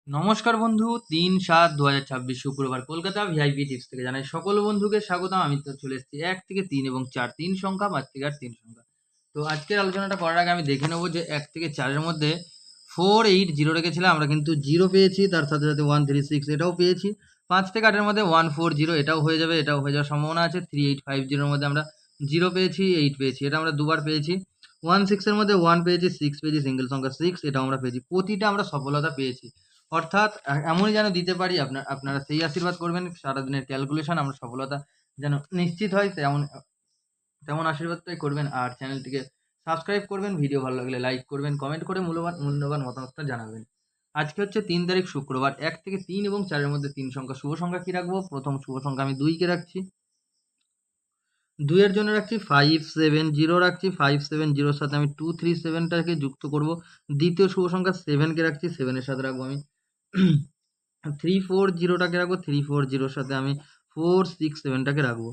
নমস্কার বন্ধু, ৩-৭-২০২৬ শুক্রবার কলকাতা ভিআইপি টিপস থেকে জানাই সকল বন্ধুকে স্বাগতম। আমি তো চলে এসেছি ১ থেকে ৩ এবং ৪ ৩ সংখ্যা, ৫ থেকে ৮ ৩ সংখ্যা। তো আজকের আলোচনাটা করার আগে আমি দেখে নেব যে ১ থেকে ৪ এর মধ্যে 4, 8, 0 রেখেছিলাম, আমরা কিন্তু 0 পেয়েছি, তার সাথে 1, 3, 6 এটাও পেয়েছি। ৫ থেকে ৮ এর মধ্যে 1, 4, 0 এটাও হয়ে যাবে, এটাও হয়ে যাওয়ার সম্ভাবনা আছে। 3, 8, 5, 0 এর মধ্যে আমরা 0 পেয়েছি, 8 পেয়েছি, এটা আমরা দুবার পেয়েছি। 1, 6 এর মধ্যে 1 পেয়েছি, 6 পেয়েছি, সিঙ্গেল সংখ্যা 6 এটাও আমরা পেয়েছি। প্রতিটা আমরা সফলতা পেয়েছি। অর্থাৎ এমনই যেন দিতে পারি, আপনারা সেই আশীর্বাদ করবেন, সারাদিনের ক্যালকুলেশন আমরা সফলতা যেন নিশ্চিত হয় তেমন আশীর্বাদটাই করবেন। আর চ্যানেলটিকে সাবস্ক্রাইব করবেন, ভিডিও ভালো লাগলে লাইক করবেন, কমেন্ট করে মূল্যবান মতামতটা জানাবেন। আজকে হচ্ছে ৩ তারিখ শুক্রবার। ১ থেকে ৩ এবং ৪ এর মধ্যে ৩ সংখ্যা। শুভ সংখ্যা কি রাখবো? প্রথম শুভ সংখ্যা আমি ২ কে রাখছি। ২ এর জন্য রাখছি ৫, ৭, 0 রাখছি। ৫, ৭, 0 এর সাথে আমি 2, 3, 7 টাকে যুক্ত করব। দ্বিতীয় শুভ সংখ্যা 7 কে রাখছি। 7 এর সাথে রাখবো আমি 3, 4, 0 টাকে রাখবো। 3, 4, 0 এর সাথে আমি 4, 6, 7 টাকে রাখবো।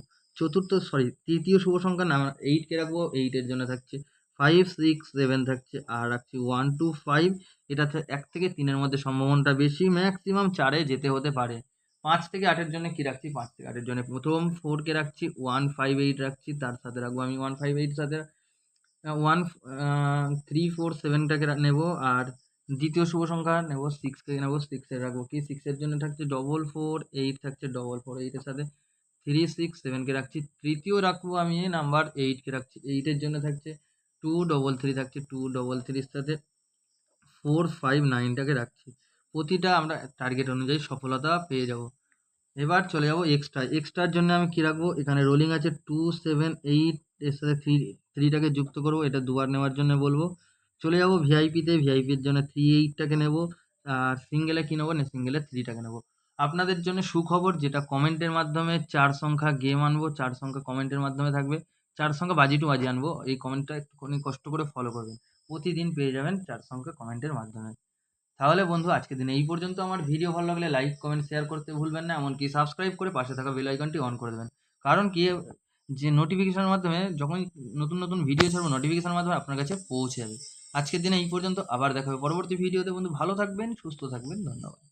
তৃতীয় শুভ সংখ্যা 8 কে রাখবো। 8 এর জন্য থাকছে 5, 6, 7 থাকছে, আর রাখছি 1, 2, 5। এটা ১ থেকে 3 এর মধ্যে সম্ভাবনাটা বেশি, ম্যাক্সিমাম 4 এ যেতে হতে পারে। ৫ থেকে 8 এর জন্য কি রাখছি? ৫ থেকে 8 এর জন্য প্রথম 4 কে রাখছি, 1, 5, 8 রাখছি, তার সাথে রাখবো আমি 1, 5, 8 সাথে 1, 3, 4, 7 টাকে নেবো। আর দ্বিতীয় শুভ সংখ্যা নেবো 6 কে নেবো। 6 এ রাখবো কি? 6 এর জন্য থাকছে 4, 4, 8 থাকছে, 4, 4, 8 এর সাথে 3, 6, 7 কে রাখছি। তৃতীয় রাখবো আমি নাম্বার 8 কে রাখছি। 8 এর জন্য থাকছে 2, 3 থাকছে, 2, 3 এর সাথে 4, 5, 9 টাকে রাখছি। প্রতিটা আমরা টার্গেট অনুযায়ী সফলতা পেয়ে যাব। এবার চলে যাবো এক্সট্রার জন্য আমি কি রাখবো? এখানে রোলিং আছে 2, 7, 8 এর সাথে 3 টাকে যুক্ত করবো, এটা দুবার নেওয়ার জন্য বলবো। চলে যাবো ভিআইপির জন্য 3, 8 টাকে নেবো। আর সিঙ্গেলে কি নেবো? না, সিঙ্গেলে 3 টাকে নেবো। আপনাদের জন্য সুখবর, যেটা কমেন্টের মাধ্যমে 4 সংখ্যা গেম আনবো। 4 সংখ্যা কমেন্টের মাধ্যমে থাকবে। 4 সংখ্যা বাজি টু বাজি আনবো। এই কমেন্টটা একটুখানি কষ্ট করে ফলো করবেন। প্রতিদিন পেয়ে যাবেন 4 সংখ্যা কমেন্টের মাধ্যমে। তাহলে বন্ধু, আজকের দিনে এই পর্যন্ত। আমার ভিডিও ভালো লাগলে লাইক, কমেন্ট, শেয়ার করতে ভুলবেন না। এমনকি সাবস্ক্রাইব করে পাশে থাকা বেল আইকনটি অন করে দেবেন। কারণ কি, যে নোটিফিকেশনের মাধ্যমে যখনই নতুন ভিডিও ছাড়বো, নোটিফিকেশনের মাধ্যমে আপনার কাছে পৌঁছে যাবে। আজকের দিনে এই পর্যন্ত, আবার দেখা হবে পরবর্তী ভিডিওতে। বন্ধু ভালো থাকবেন, সুস্থ থাকবেন, ধন্যবাদ।